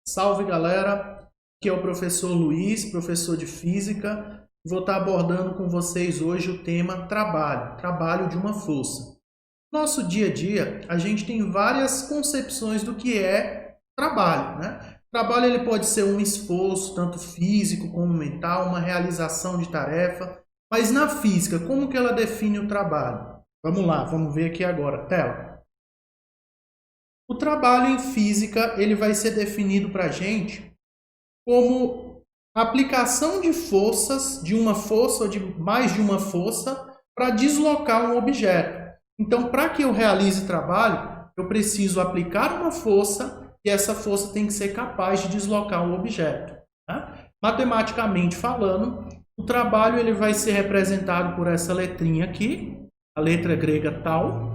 Salve galera, aqui é o professor Luiz, professor de Física. Vou estar abordando com vocês hoje o tema trabalho de uma força. No nosso dia a dia, a gente tem várias concepções do que é trabalho, né? Trabalho ele pode ser um esforço, tanto físico como mental, uma realização de tarefa. Mas na física, como que ela define o trabalho? Vamos lá, vamos ver aqui agora, tela. O trabalho em física ele vai ser definido para a gente como aplicação de forças, de uma força ou de mais de uma força, para deslocar um objeto. Então, para que eu realize trabalho, eu preciso aplicar uma força e essa força tem que ser capaz de deslocar um objeto. Tá? Matematicamente falando, o trabalho ele vai ser representado por essa letrinha aqui, a letra grega tau,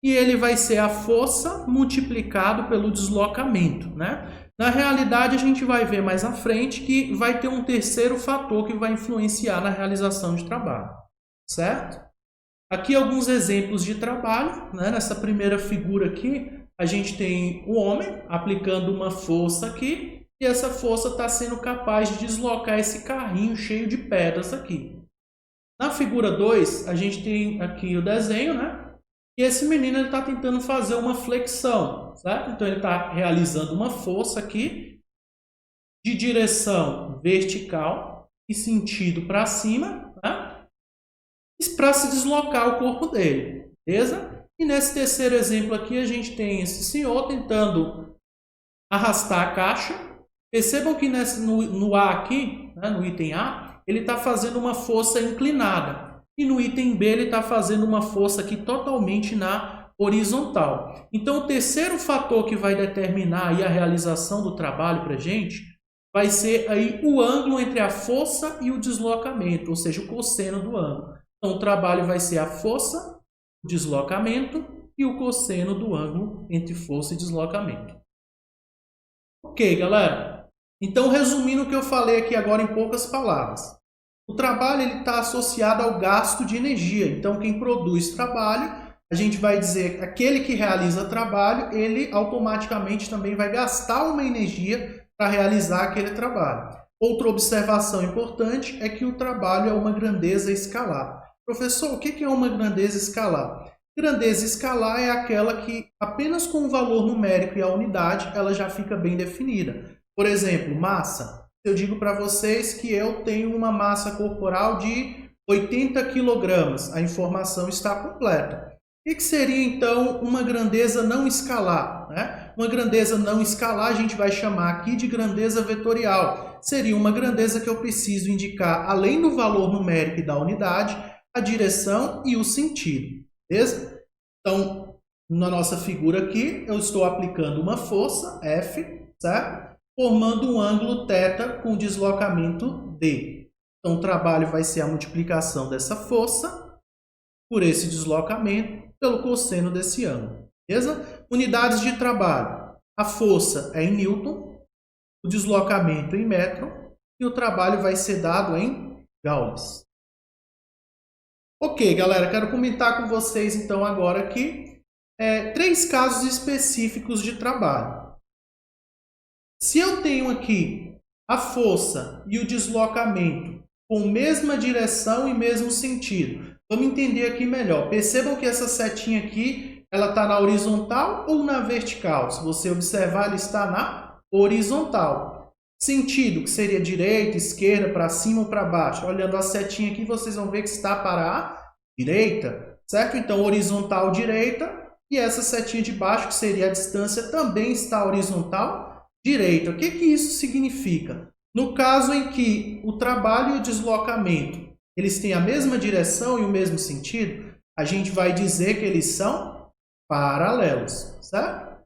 e ele vai ser a força multiplicado pelo deslocamento, né? Na realidade, a gente vai ver mais à frente que vai ter um terceiro fator que vai influenciar na realização de trabalho, certo? Aqui alguns exemplos de trabalho, né? Nessa primeira figura aqui, a gente tem o homem aplicando uma força aqui, e essa força está sendo capaz de deslocar esse carrinho cheio de pedras aqui. Na figura 2, a gente tem aqui o desenho, né? E esse menino está tentando fazer uma flexão, certo? Então ele está realizando uma força aqui de direção vertical e sentido para cima, tá? Para se deslocar o corpo dele, beleza? E nesse terceiro exemplo aqui a gente tem esse senhor tentando arrastar a caixa. Percebam que no A aqui, né, no item A, ele está fazendo uma força inclinada. E no item B ele está fazendo uma força aqui totalmente na horizontal. Então o terceiro fator que vai determinar aí a realização do trabalho para a gente vai ser aí o ângulo entre a força e o deslocamento, ou seja, o cosseno do ângulo. Então o trabalho vai ser a força, o deslocamento e o cosseno do ângulo entre força e deslocamento. Ok, galera? Então resumindo o que eu falei aqui agora em poucas palavras. O trabalho está associado ao gasto de energia. Então, quem produz trabalho, a gente vai dizer que aquele que realiza trabalho, ele automaticamente também vai gastar uma energia para realizar aquele trabalho. Outra observação importante é que o trabalho é uma grandeza escalar. Professor, o que é uma grandeza escalar? Grandeza escalar é aquela que apenas com o valor numérico e a unidade, ela já fica bem definida. Por exemplo, massa. Eu digo para vocês que eu tenho uma massa corporal de 80 kg. A informação está completa. O que seria, então, uma grandeza não escalar? Né? Uma grandeza não escalar a gente vai chamar aqui de grandeza vetorial. Seria uma grandeza que eu preciso indicar, além do valor numérico e da unidade, a direção e o sentido. Beleza? Então, na nossa figura aqui, eu estou aplicando uma força, F, certo? Formando um ângulo θ com deslocamento D. Então, o trabalho vai ser a multiplicação dessa força por esse deslocamento pelo cosseno desse ângulo. Beleza? Unidades de trabalho. A força é em Newton, o deslocamento em metro e o trabalho vai ser dado em joules. Ok, galera, quero comentar com vocês então agora aqui 3 casos específicos de trabalho. Se eu tenho aqui a força e o deslocamento com mesma direção e mesmo sentido, vamos entender aqui melhor. Percebam que essa setinha aqui, ela está na horizontal ou na vertical? Se você observar, ela está na horizontal. Sentido, que seria direita, esquerda, para cima ou para baixo. Olhando a setinha aqui, vocês vão ver que está para a direita, certo? Então, horizontal, direita, e essa setinha de baixo, que seria a distância, também está horizontal, direita. O que isso significa? No caso em que o trabalho e o deslocamento eles têm a mesma direção e o mesmo sentido, a gente vai dizer que eles são paralelos, certo?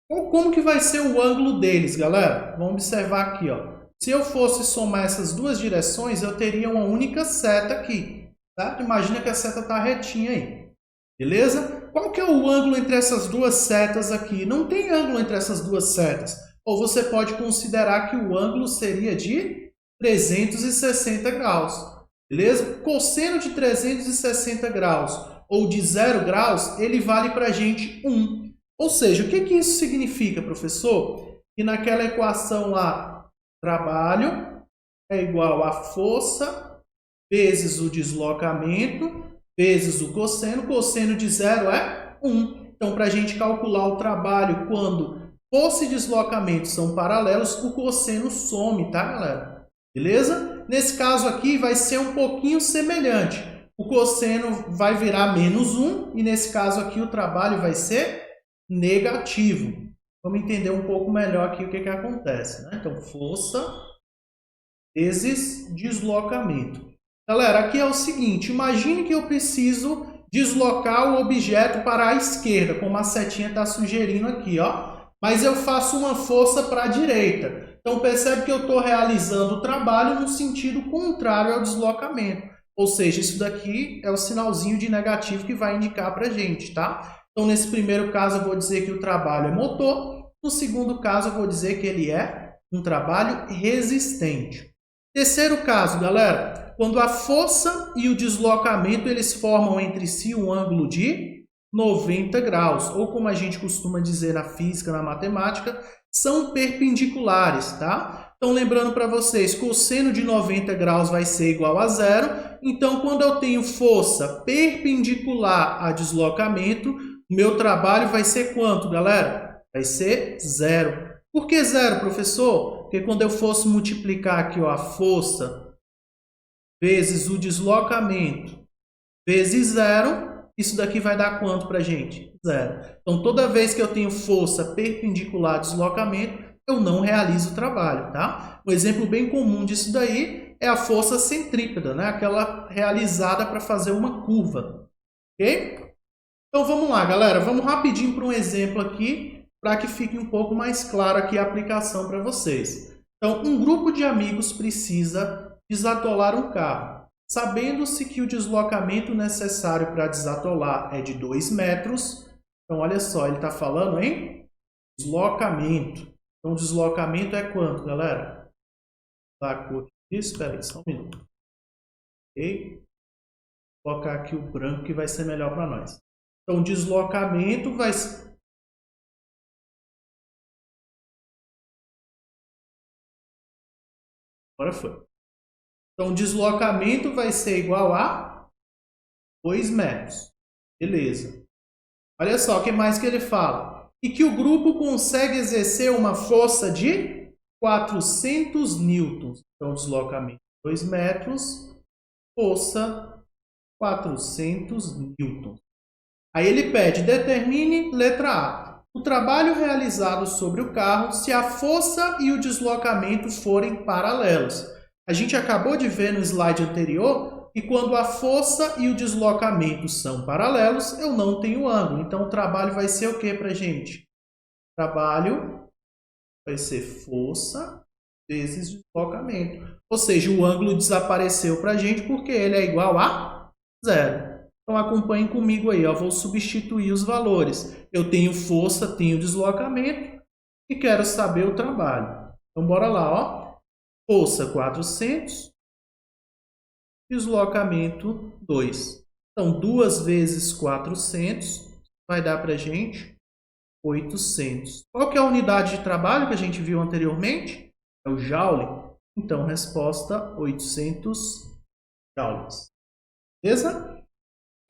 Então, como que vai ser o ângulo deles, galera? Vamos observar aqui, ó. Se eu fosse somar essas duas direções, eu teria uma única seta aqui, certo? Imagina que a seta está retinha aí, beleza? Qual que é o ângulo entre essas duas setas aqui? Não tem ângulo entre essas duas setas. Ou você pode considerar que o ângulo seria de 360 graus. Beleza? Cosseno de 360 graus ou de 0 graus, ele vale para a gente 1. Ou seja, o que isso significa, professor? E naquela equação lá, trabalho é igual a força vezes o deslocamento vezes o cosseno. Cosseno de 0 é 1. Então, para a gente calcular o trabalho quando força e deslocamento são paralelos, o cosseno some, tá, galera? Beleza? Nesse caso aqui vai ser um pouquinho semelhante. O cosseno vai virar menos 1 e nesse caso aqui o trabalho vai ser negativo. Vamos entender um pouco melhor aqui o que acontece, né? Então, força vezes deslocamento. Galera, aqui é o seguinte, imagine que eu preciso deslocar o objeto para a esquerda, como a setinha está sugerindo aqui, ó. Mas eu faço uma força para a direita. Então, percebe que eu estou realizando o trabalho no sentido contrário ao deslocamento. Ou seja, isso daqui é o sinalzinho de negativo que vai indicar para a gente, tá? Então, nesse primeiro caso, eu vou dizer que o trabalho é motor. No segundo caso, eu vou dizer que ele é um trabalho resistente. Terceiro caso, galera, quando a força e o deslocamento eles formam entre si um ângulo de 90 graus, ou como a gente costuma dizer na física, na matemática, são perpendiculares, tá? Então, lembrando para vocês, cosseno de 90 graus vai ser igual a zero. Então, quando eu tenho força perpendicular a deslocamento, meu trabalho vai ser quanto, galera? Vai ser zero. Por que zero, professor? Porque quando eu fosse multiplicar aqui ó, a força vezes o deslocamento vezes zero, isso daqui vai dar quanto para a gente? Zero. Então, toda vez que eu tenho força perpendicular a deslocamento, eu não realizo o trabalho, tá? Um exemplo bem comum disso daí é a força centrípeta, né? Aquela realizada para fazer uma curva, ok? Então, vamos lá, galera. Vamos rapidinho para um exemplo aqui, para que fique um pouco mais claro aqui a aplicação para vocês. Então, um grupo de amigos precisa desatolar um carro. Sabendo-se que o deslocamento necessário para desatolar é de 2 metros. Então, olha só, ele está falando em deslocamento. Então, deslocamento é quanto, galera? Tá a cor disso? Espera aí, só um minuto. Ok? Vou colocar aqui o branco que vai ser melhor para nós. Então, deslocamento vai ser... Agora foi. Então, deslocamento vai ser igual a 2 metros. Beleza. Olha só, o que mais que ele fala? E que o grupo consegue exercer uma força de 400 newtons. Então, deslocamento 2 metros, força 400 newtons. Aí ele pede, determine letra A. O trabalho realizado sobre o carro se a força e o deslocamento forem paralelos. A gente acabou de ver no slide anterior que quando a força e o deslocamento são paralelos, eu não tenho ângulo. Então, o trabalho vai ser o que para a gente? O trabalho vai ser força vezes deslocamento. Ou seja, o ângulo desapareceu para a gente porque ele é igual a zero. Então, acompanhem comigo aí. Eu vou substituir os valores. Eu tenho força, tenho deslocamento e quero saber o trabalho. Então, bora lá, ó. Força 400, deslocamento 2. Então, 2 vezes 400 vai dar para a gente 800. Qual que é a unidade de trabalho que a gente viu anteriormente? É o joule. Então, resposta 800 joules. Beleza?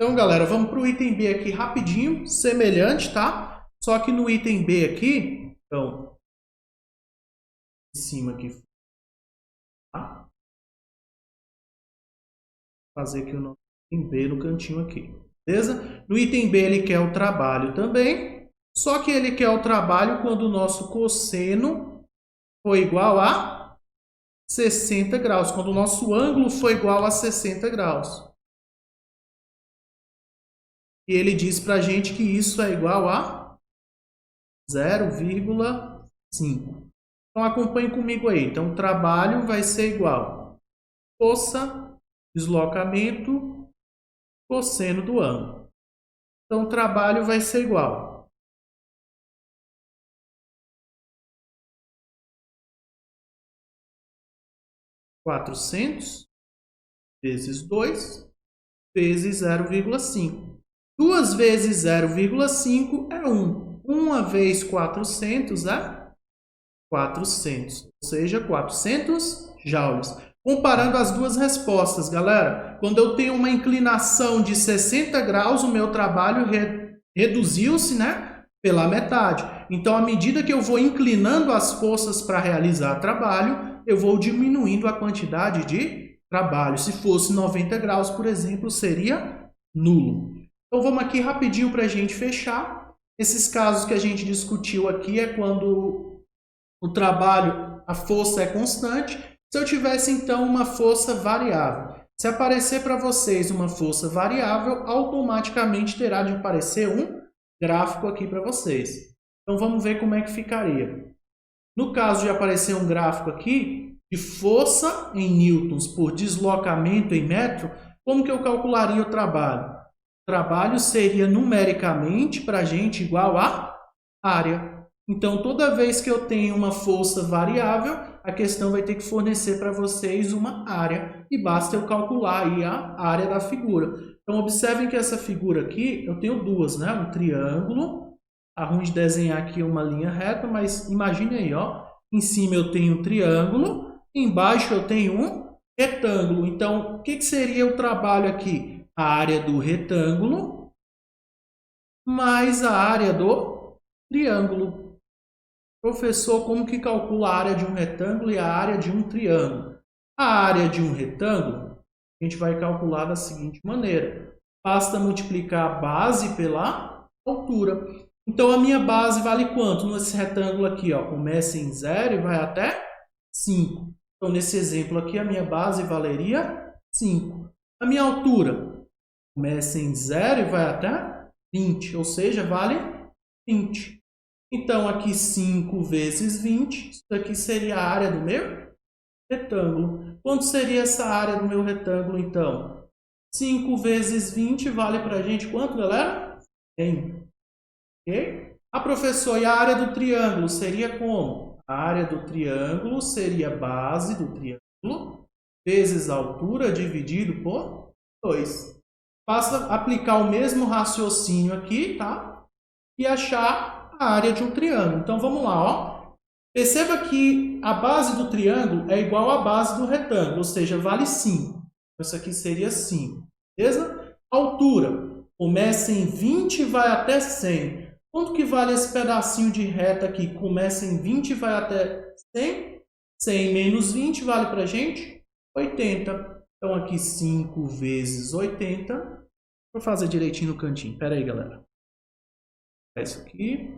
Então, galera, vamos para o item B aqui rapidinho, semelhante, tá? Só que no item B aqui, então, em cima aqui, tá? Vou fazer aqui o nosso item B no cantinho aqui, beleza? No item B ele quer o trabalho também, só que ele quer o trabalho quando o nosso cosseno for igual a 60 graus, quando o nosso ângulo for igual a 60 graus. E ele diz para a gente que isso é igual a 0,5. Então, acompanhe comigo aí. Então, o trabalho vai ser igual força, deslocamento, cosseno do ângulo. Então, o trabalho vai ser igual 400 vezes 2 vezes 0,5. 2 vezes 0,5 é 1. 1 vezes 400 é 400, ou seja, 400 joules. Comparando as duas respostas, galera, quando eu tenho uma inclinação de 60 graus, o meu trabalho reduziu-se, né, pela metade. Então, à medida que eu vou inclinando as forças para realizar trabalho, eu vou diminuindo a quantidade de trabalho. Se fosse 90 graus, por exemplo, seria nulo. Então, vamos aqui rapidinho para a gente fechar. Esses casos que a gente discutiu aqui é quando o trabalho, a força é constante. Se eu tivesse, então, uma força variável. Se aparecer para vocês uma força variável, automaticamente terá de aparecer um gráfico aqui para vocês. Então, vamos ver como é que ficaria. No caso de aparecer um gráfico aqui, de força em newtons por deslocamento em metro, como que eu calcularia o trabalho? O trabalho seria numericamente para a gente igual a área. Então, toda vez que eu tenho uma força variável, a questão vai ter que fornecer para vocês uma área. E basta eu calcular aí a área da figura. Então, observem que essa figura aqui, eu tenho duas, né? Um triângulo. Tá ruim de desenhar aqui uma linha reta, mas imagine aí, ó. Em cima eu tenho um triângulo, embaixo eu tenho um retângulo. Então, o que seria o trabalho aqui? A área do retângulo mais a área do triângulo. Professor, como que calcula a área de um retângulo e a área de um triângulo? A área de um retângulo, a gente vai calcular da seguinte maneira. Basta multiplicar a base pela altura. Então, a minha base vale quanto? Nesse retângulo aqui, ó, começa em 0 e vai até 5. Então, nesse exemplo aqui, a minha base valeria 5. A minha altura começa em 0 e vai até 20, ou seja, vale 20. Então, aqui 5 vezes 20, isso aqui seria a área do meu retângulo. Quanto seria essa área do meu retângulo, então? 5 vezes 20 vale para a gente quanto, galera? 100. Ok? Ah, professor, e a área do triângulo seria como? A área do triângulo seria a base do triângulo vezes a altura dividido por 2. Basta aplicar o mesmo raciocínio aqui, tá? E achar a área de um triângulo. Então, vamos lá, ó. Perceba que a base do triângulo é igual à base do retângulo, ou seja, vale 5. Isso aqui seria 5, beleza? A altura começa em 20 e vai até 100. Quanto que vale esse pedacinho de reta aqui? Começa em 20 e vai até 100. 100 menos 20 vale para a gente 80. Então, aqui 5 vezes 80. Vou fazer direitinho no cantinho. Espera aí, galera. É isso aqui.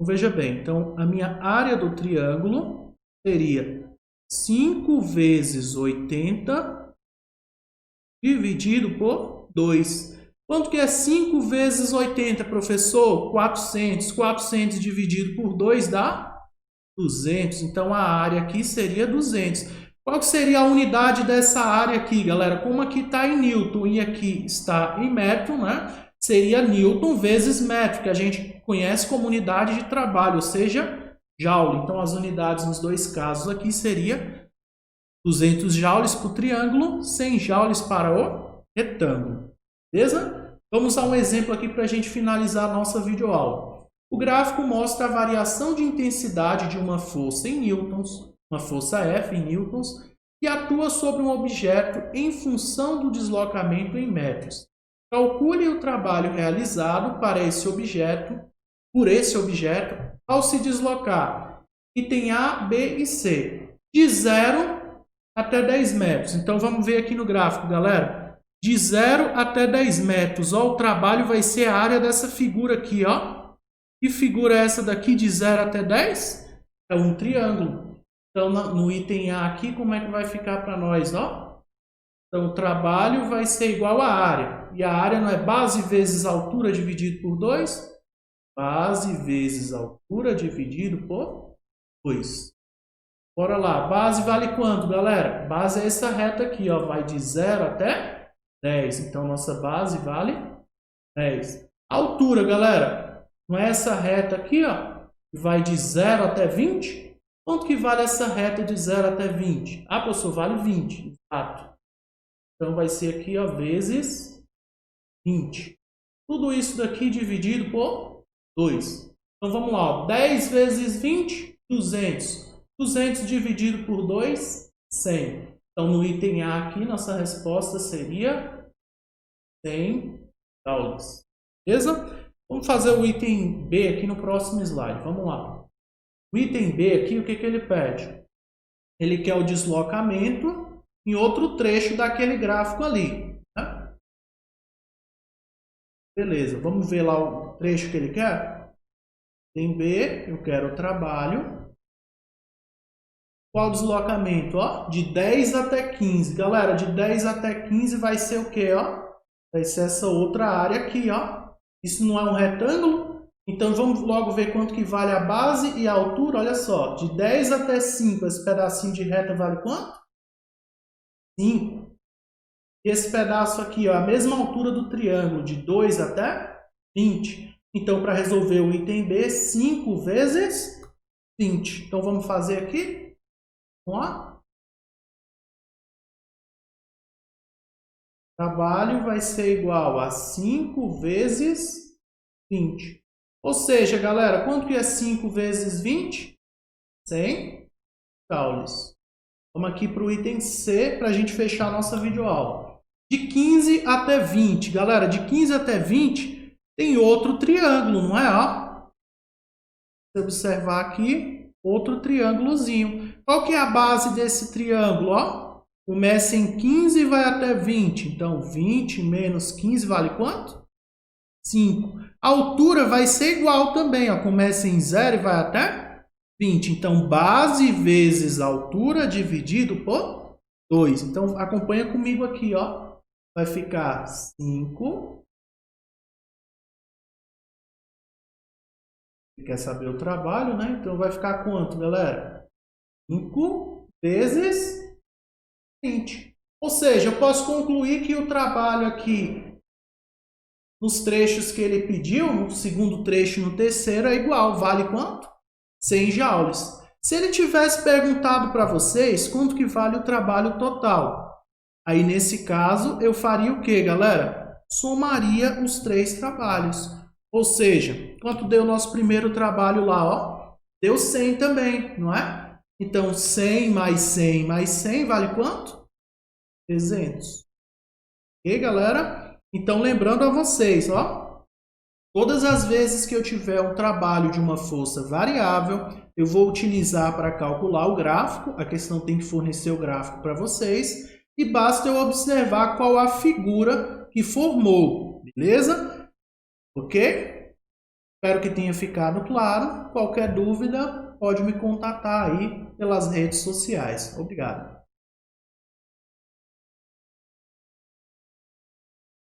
Veja bem, então a minha área do triângulo seria 5 vezes 80 dividido por 2. Quanto que é 5 vezes 80, professor? 400. 400 dividido por 2 dá 200. Então a área aqui seria 200. Qual que seria a unidade dessa área aqui, galera? Como aqui está em newton e aqui está em metro, né? Seria newton vezes metro, que a gente conhece como unidade de trabalho, ou seja, joule. Então, as unidades nos dois casos aqui seria 200 joules para o triângulo, 100 joules para o retângulo. Beleza? Vamos a um exemplo aqui para a gente finalizar a nossa videoaula. O gráfico mostra a variação de intensidade de uma força em newtons, uma força F em newtons, que atua sobre um objeto em função do deslocamento em metros. Calcule o trabalho realizado para por esse objeto ao se deslocar. Item A, B e C. De 0 até 10 metros. Então, vamos ver aqui no gráfico, galera. De 0 até 10 metros. Ó, o trabalho vai ser a área dessa figura aqui, ó. Que figura é essa daqui de 0 até 10? É um triângulo. Então, no item A aqui, como é que vai ficar para nós, ó? Então, o trabalho vai ser igual à área. E a área não é base vezes altura dividido por 2? Base vezes altura dividido por 2. Bora lá. Base vale quanto, galera? Base é essa reta aqui, ó. Vai de 0 até 10. Então, nossa base vale 10. Altura, galera. Não é essa reta aqui, ó. Que vai de 0 até 20? Quanto que vale essa reta de 0 até 20? Ah, professor, vale 20. Exato. Então, vai ser aqui, ó, vezes 20. Tudo isso daqui dividido por 2. Então vamos lá, ó. 10 vezes 20, 200. 200 dividido por 2, 100. Então no item A aqui, nossa resposta seria 100 joules. Beleza? Vamos fazer o item B aqui no próximo slide. Vamos lá. O item B aqui, o que ele pede? Ele quer o deslocamento em outro trecho daquele gráfico ali. Né? Beleza, vamos ver lá o trecho que ele quer? Item B, eu quero o trabalho. Qual o deslocamento? Ó, de 10 até 15. Galera, de 10 até 15 vai ser o quê? Ó? Vai ser essa outra área aqui. Ó. Isso não é um retângulo? Então, vamos logo ver quanto que vale a base e a altura. Olha só, de 10 até 5, esse pedacinho de reta vale quanto? 5. E esse pedaço aqui, ó, a mesma altura do triângulo, de 2 até 20. Então, para resolver o item B, 5 vezes 20. Então, vamos fazer aqui. Vamos lá. Trabalho vai ser igual a 5 vezes 20. Ou seja, galera, quanto que é 5 vezes 20? 100 joules. Vamos aqui para o item C para a gente fechar a nossa videoaula. De 15 até 20. Galera, de 15 até 20 tem outro triângulo, não é? Ó. Se observar aqui, outro triângulozinho. Qual que é a base desse triângulo? Ó? Começa em 15 e vai até 20. Então, 20 menos 15 vale quanto? 5. A altura vai ser igual também, ó. Começa em 0 e vai até 20. Então, base vezes altura dividido por 2. Então, acompanha comigo aqui, ó. Vai ficar 5. Você quer saber o trabalho, né? Então, vai ficar quanto, galera? 5 vezes 20. Ou seja, eu posso concluir que o trabalho aqui nos trechos que ele pediu, no segundo trecho e no terceiro, é igual. Vale quanto? 100 joules. Se ele tivesse perguntado para vocês quanto que vale o trabalho total, aí nesse caso eu faria o que, galera? Somaria os 3 trabalhos. Ou seja, quanto deu o nosso primeiro trabalho lá? Ó? Deu 100 também, não é? Então 100 mais 100 mais 100 vale quanto? 300. Ok, galera? Então, lembrando a vocês, ó, todas as vezes que eu tiver um trabalho de uma força variável, eu vou utilizar para calcular o gráfico. A questão tem que fornecer o gráfico para vocês. E basta eu observar qual a figura que formou, beleza? Ok? Espero que tenha ficado claro. Qualquer dúvida, pode me contatar aí pelas redes sociais. Obrigado.